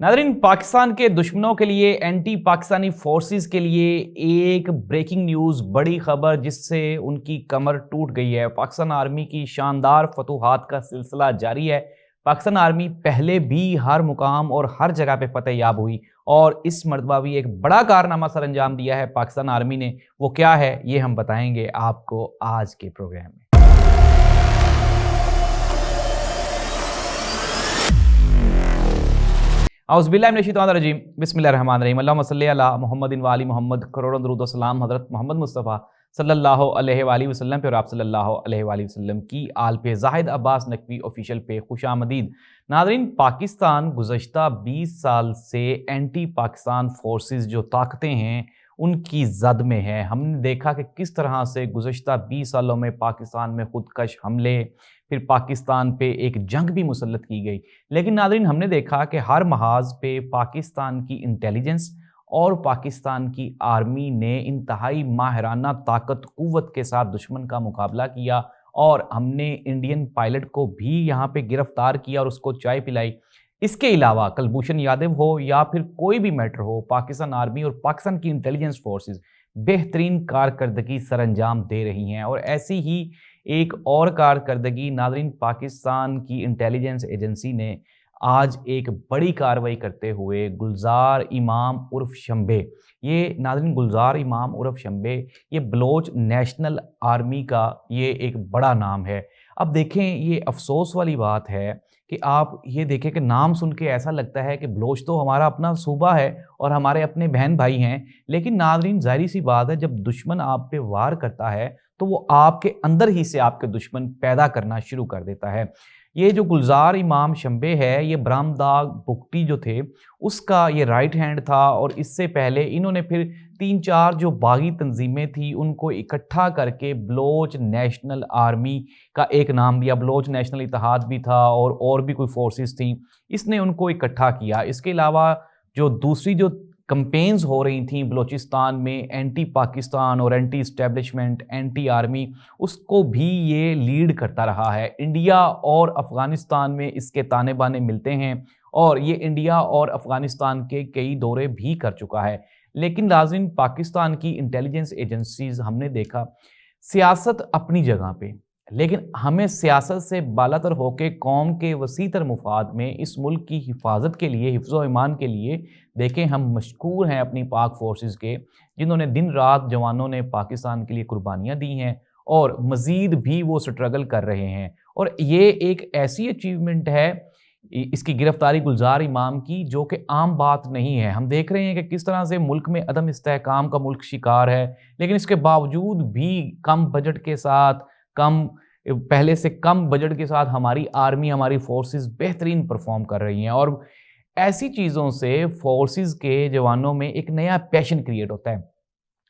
Nadreen, Pakistan के दुश्मनों के लिए, एंटी पाकिस्तानी फोर्सेस के लिए एक ब्रेकिंग न्यूज़, बड़ी खबर जिससे उनकी कमर टूट गई है। पाकिस्तान आर्मी की शानदार फतूहात का सिलसिला जारी है। पाकिस्तान आर्मी पहले भी हर मुकाम और हर जगह पे फतेह याब हुई और इस मरतबा भी एक बड़ा कारनामा सर अंजाम दिया है पाकिस्तान आर्मी ने। वो क्या है ये हम बताएंगे आपको आज के प्रोग्राम में। औज़ुबिल्लाहिमिनश्शैतानिर्रजीम, बिस्मिल्लाहिर्रहमानिर्रहीम। अल्लाहुम्मा सल्लि अला मुहम्मदिन व आलि मुहम्मद। करोड़ों दुरूद व सलाम हज़रत मोहम्मद मुस्तफ़ा सल्लल्लाहु अलैहि वसल्लम पे और आप सल्लल्लाहु अलैहि वसल्लम की आल पे। ज़ाहिद अब्बास नकवी ऑफिशियल पे खुशामदीद। नाज़रीन, पाकिस्तान गुज़श्ता 20 साल से एंटी पाकिस्तान फोर्सेस जो ताकतें हैं उनकी जद में है। हमने देखा कि किस तरह से गुज़श्ता 20 सालों में पाकिस्तान में खुदकश हमले, फिर पाकिस्तान पे एक जंग भी मुसल्लत की गई। लेकिन नाज़रीन, हमने देखा कि हर महाज पे पाकिस्तान की इंटेलिजेंस और पाकिस्तान की आर्मी ने इंतहाई माहिराना ताकत क़ुव्वत के साथ दुश्मन का मुकाबला किया और हमने इंडियन पायलट को भी यहाँ पे गिरफ्तार किया और उसको चाय पिलाई। इसके अलावा कुलभूषण यादव हो या फिर कोई भी मैटर हो, पाकिस्तान आर्मी और पाकिस्तान की इंटेलिजेंस फोर्सेस बेहतरीन कारकर्दगी सर अंजाम दे रही हैं। और ऐसी ही एक और कारकर्दगी नाज़रीन, पाकिस्तान की इंटेलिजेंस एजेंसी ने आज एक बड़ी कार्रवाई करते हुए गुलजार इमाम उर्फ शंबे, ये नाज़रीन गुलजार इमाम उर्फ शंबे ये बलोच नेशनल आर्मी का ये एक बड़ा नाम है। अब देखें, ये अफसोस वाली बात है कि आप ये देखें कि नाम सुन के ऐसा लगता है कि बलोच तो हमारा अपना सूबा है और हमारे अपने बहन भाई हैं। लेकिन नाज़रीन, ज़ाहिर सी बात है, जब दुश्मन आप पे वार करता है तो वो आपके अंदर ही से आपके दुश्मन पैदा करना शुरू कर देता है। ये जो गुलजार इमाम शंबे है, ये बरामदाग बुगटी जो थे उसका ये राइट हैंड था और इससे पहले इन्होंने फिर 3-4 जो बागी तंजीमें थी उनको इकट्ठा करके बलोच नेशनल आर्मी का एक नाम दिया। बलोच नेशनल इत्तेहाद भी था और भी कोई फोर्सेस थी, इसने उनको इकट्ठा किया। इसके अलावा जो दूसरी जो कंपेन्स हो रही थी बलूचिस्तान में एंटी पाकिस्तान और एंटी इस्टेब्लिशमेंट, एंटी आर्मी, उसको भी ये लीड करता रहा है। इंडिया और अफ़गानिस्तान में इसके ताने बाने मिलते हैं और ये इंडिया और अफ़गानिस्तान के कई दौरे भी कर चुका है। लेकिन नाज़रीन, पाकिस्तान की इंटेलिजेंस एजेंसीज़ हमने देखा, सियासत अपनी जगह पे, लेकिन हमें सियासत से बालातर होकर कौम के वसीतर मुफाद में इस मुल्क की हिफाजत के लिए, हिफ्ज़ ईमान के लिए देखें, हम मशकूर हैं अपनी पाक फोर्सेस के, जिन्होंने दिन रात जवानों ने पाकिस्तान के लिए कुर्बानियाँ दी हैं और मज़ीद भी वो स्ट्रगल कर रहे हैं। और ये एक ऐसी अचीवमेंट है इसकी गिरफ्तारी गुलजार इमाम की, जो कि आम बात नहीं है। हम देख रहे हैं कि किस तरह से मुल्क में अदम इस्तेहकाम का मुल्क शिकार है, लेकिन इसके बावजूद भी कम बजट के साथ, पहले से कम बजट के साथ हमारी आर्मी, हमारी फोर्सेस बेहतरीन परफॉर्म कर रही हैं। और ऐसी चीज़ों से फोर्सेस के जवानों में एक नया पैशन क्रिएट होता है।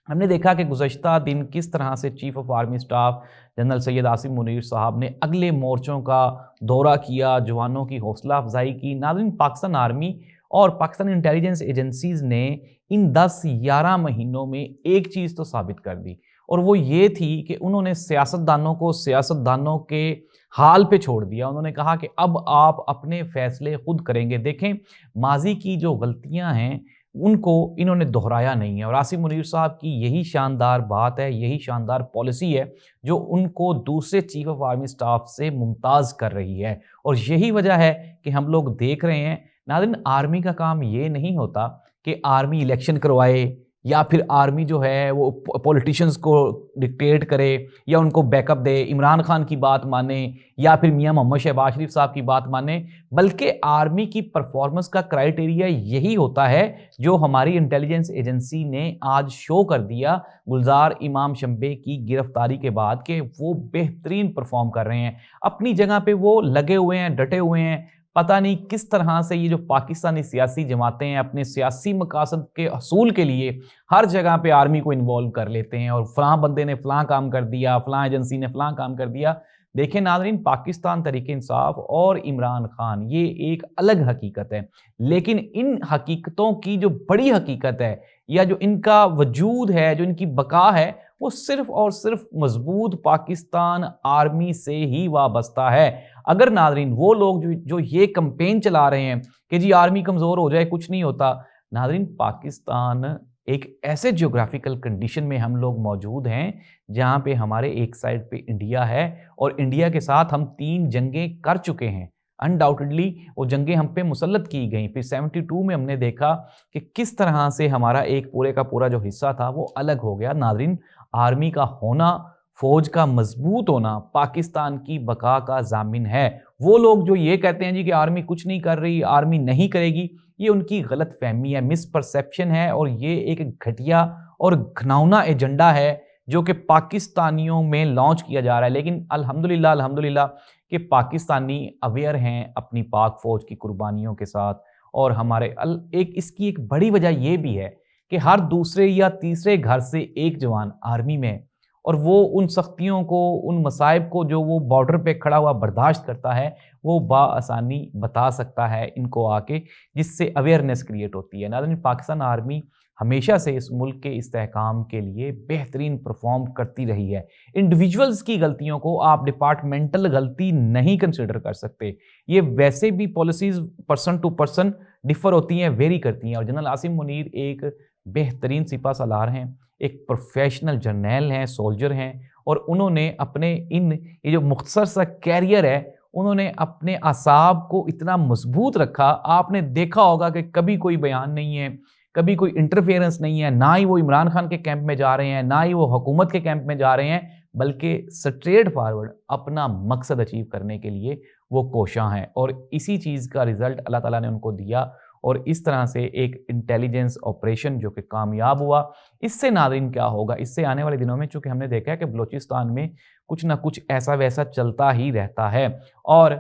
हमने देखा कि गुज़श्ता दिन किस तरह से chief of army staff general Syed Asim Munir साहब ने अगले मोर्चों का दौरा किया, जवानों की हौसला अफजाई की। नाज़रीन, पाकिस्तान आर्मी और पाकिस्तान इंटेलिजेंस एजेंसीज़ ने इन 10-11 महीनों में एक चीज़ तो साबित कर दी, और वो ये थी कि उन्होंने सियासतदानों को सियासतदानों के हाल पे छोड़ दिया। उन्होंने कहा कि अब आप अपने फैसले खुद करेंगे। देखें, माजी की जो गलतियां हैं उनको इन्होंने दोहराया नहीं है और आसिम मुनीर साहब की यही शानदार बात है, यही शानदार पॉलिसी है जो उनको दूसरे चीफ ऑफ आर्मी स्टाफ से मुमताज़ कर रही है। और यही वजह है कि हम लोग देख रहे हैं। नाज़रीन, आर्मी का काम ये नहीं होता कि आर्मी इलेक्शन करवाए या फिर आर्मी जो है वो पॉलिटिशियंस को डिक्टेट करे या उनको बैकअप दे, इमरान खान की बात माने या फिर मियां मोहम्मद शहबाज शरीफ साहब की बात माने। बल्कि आर्मी की परफॉर्मेंस का क्राइटेरिया यही होता है जो हमारी इंटेलिजेंस एजेंसी ने आज शो कर दिया गुलजार इमाम शंबे की गिरफ्तारी के बाद, कि वो बेहतरीन परफॉर्म कर रहे हैं। अपनी जगह पे वो लगे हुए हैं, डटे हुए हैं। पता नहीं किस तरह से ये जो पाकिस्तानी सियासी जमातें हैं अपने सियासी मकासद के हसूल के लिए हर जगह पे आर्मी को इन्वॉल्व कर लेते हैं और फलां बंदे ने फलां काम कर दिया, फलां एजेंसी ने फलां काम कर दिया। देखें नाज़रीन, पाकिस्तान तहरीक इंसाफ और इमरान खान ये एक अलग हकीकत है, लेकिन इन हकीकतों की जो बड़ी हकीकत है या जो इनका वजूद है, जो इनकी बका है, وہ صرف اور صرف مضبوط پاکستان آرمی سے ہی وابستہ ہے۔ اگر ناظرین وہ لوگ جو یہ کمپین چلا رہے ہیں کہ جی آرمی کمزور ہو جائے کچھ نہیں ہوتا، ناظرین پاکستان ایک ایسے جیوگرافیکل کنڈیشن میں ہم لوگ موجود ہیں جہاں پہ ہمارے ایک سائڈ پہ انڈیا ہے اور انڈیا کے ساتھ ہم 3 جنگیں کر چکے ہیں۔ انڈاؤٹڈلی وہ جنگیں ہم پہ مسلط کی گئیں، پھر 72 میں ہم نے دیکھا کہ کس طرح سے ہمارا ایک پورے کا پورا جو حصہ تھا وہ الگ ہو گیا۔ ناظرین آرمی کا ہونا، فوج کا مضبوط ہونا پاکستان کی بقا کا ضامن ہے۔ وہ لوگ جو یہ کہتے ہیں جی کہ آرمی کچھ نہیں کر رہی، آرمی نہیں کرے گی، یہ ان کی غلط فہمی ہے، مس پرسیپشن ہے، اور یہ ایک گھٹیا اور گھناؤنا ایجنڈا ہے جو کہ پاکستانیوں میں لانچ کیا جا رہا ہے۔ لیکن الحمدللہ کہ پاکستانی اویئر ہیں اپنی پاک فوج کی قربانیوں کے ساتھ، اور ہمارے اس کی ایک بڑی وجہ یہ بھی ہے کہ ہر دوسرے یا تیسرے گھر سے ایک جوان آرمی میں، اور وہ ان سختیوں کو، ان مصائب کو جو وہ بارڈر پہ کھڑا ہوا برداشت کرتا ہے، وہ بآسانی بتا سکتا ہے ان کو آ کے، جس سے اویئرنیس کریٹ ہوتی ہے۔ ناظرین پاکستان آرمی ہمیشہ سے اس ملک کے استحکام کے لیے بہترین پرفارم کرتی رہی ہے۔ انڈیویجولز کی غلطیوں کو آپ ڈپارٹمنٹل غلطی نہیں کنسیڈر کر سکتے، یہ ویسے بھی policies person to person differ ہوتی ہیں، ویری کرتی ہیں، اور جنرل عاصم منیر ایک بہترین سپہ سالار ہیں، ایک پروفیشنل جرنیل ہیں، سولجر ہیں، اور انہوں نے اپنے یہ جو مختصر سا کیریئر ہے، انہوں نے اپنے اعصاب کو اتنا مضبوط رکھا۔ آپ نے دیکھا ہوگا کہ کبھی کوئی بیان نہیں ہے، کبھی کوئی انٹرفیئرنس نہیں ہے، نہ ہی وہ عمران خان کے کیمپ میں جا رہے ہیں، نہ ہی وہ حکومت کے کیمپ میں جا رہے ہیں، بلکہ سٹریٹ فارورڈ اپنا مقصد اچیو کرنے کے لیے وہ کوشاں ہیں، اور اسی چیز کا رزلٹ اللہ تعالیٰ نے ان کو دیا، اور اس طرح سے ایک انٹیلیجنس آپریشن جو کہ کامیاب ہوا۔ اس سے ناظرین کیا ہوگا، اس سے آنے والے دنوں میں، چونکہ ہم نے دیکھا ہے کہ بلوچستان میں کچھ نہ کچھ ایسا ویسا چلتا ہی رہتا ہے، اور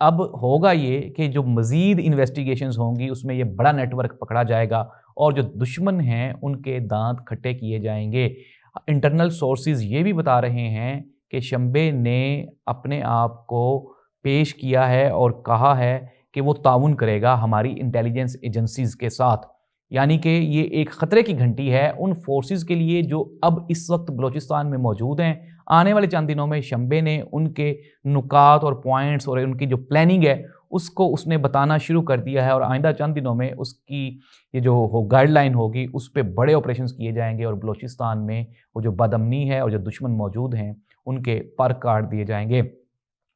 اب ہوگا یہ کہ جو مزید انویسٹیگیشنز ہوں گی اس میں یہ بڑا نیٹ ورک پکڑا جائے گا، اور جو دشمن ہیں ان کے دانت کھٹے کیے جائیں گے۔ انٹرنل سورسز یہ بھی بتا رہے ہیں کہ شمبے نے اپنے آپ کو پیش کیا ہے اور کہا ہے کہ وہ تعاون کرے گا ہماری انٹیلیجنس ایجنسیز کے ساتھ، یعنی کہ یہ ایک خطرے کی گھنٹی ہے ان فورسز کے لیے جو اب اس وقت بلوچستان میں موجود ہیں۔ آنے والے چند دنوں میں شمبے نے ان کے نکات اور پوائنٹس اور ان کی جو پلاننگ ہے اس نے بتانا شروع کر دیا ہے، اور آئندہ چند دنوں میں اس کی یہ جو گائیڈ لائن ہوگی اس پہ بڑے آپریشنز کیے جائیں گے، اور بلوچستان میں وہ جو بدامنی ہے اور جو دشمن موجود ہیں ان کے پر کاٹ دیے جائیں گے۔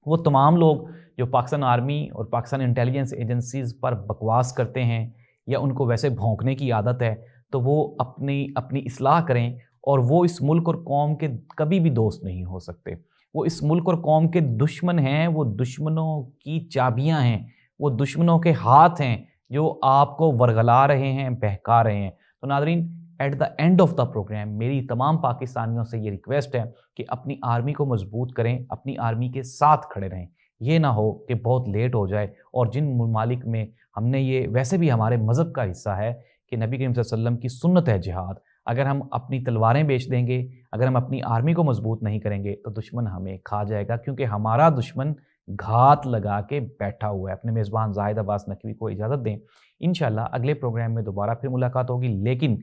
وہ تمام لوگ جو پاکستان آرمی اور پاکستان انٹیلیجنس ایجنسیز پر بکواس کرتے ہیں یا ان کو ویسے بھونکنے کی عادت ہے، تو وہ اپنی اصلاح کریں، اور وہ اس ملک اور قوم کے کبھی بھی دوست نہیں ہو سکتے۔ وہ اس ملک اور قوم کے دشمن ہیں، وہ دشمنوں کی چابیاں ہیں، وہ دشمنوں کے ہاتھ ہیں جو آپ کو ورغلا رہے ہیں، بہکا رہے ہیں۔ تو ناظرین at the end of the program میری تمام پاکستانیوں سے یہ ریکویسٹ ہے کہ اپنی آرمی کو مضبوط کریں، اپنی آرمی کے ساتھ کھڑے رہیں۔ یہ نہ ہو کہ بہت لیٹ ہو جائے، اور جن ممالک میں ہم نے یہ ویسے بھی ہمارے مذہب کا حصہ ہے کہ نبی کریم صلی اللہ علیہ وسلم کی سنت ہے جہاد، اگر ہم اپنی تلواریں بیچ دیں گے، اگر ہم اپنی آرمی کو مضبوط نہیں کریں گے تو دشمن ہمیں کھا جائے گا، کیونکہ ہمارا دشمن گھات لگا کے بیٹھا ہوا ہے۔ اپنے میزبان زاہد عباس نقوی کو اجازت دیں، انشاءاللہ اگلے پروگرام میں دوبارہ پھر ملاقات ہوگی، لیکن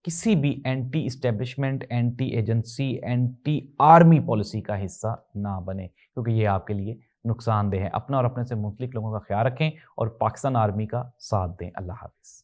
کسی بھی anti establishment, anti agency, anti army policy کا حصہ نہ بنے، کیونکہ یہ آپ کے لیے نقصان دہ ہے۔ اپنا اور اپنے سے منسلک لوگوں کا خیال رکھیں اور پاکستان آرمی کا ساتھ دیں۔ اللہ حافظ۔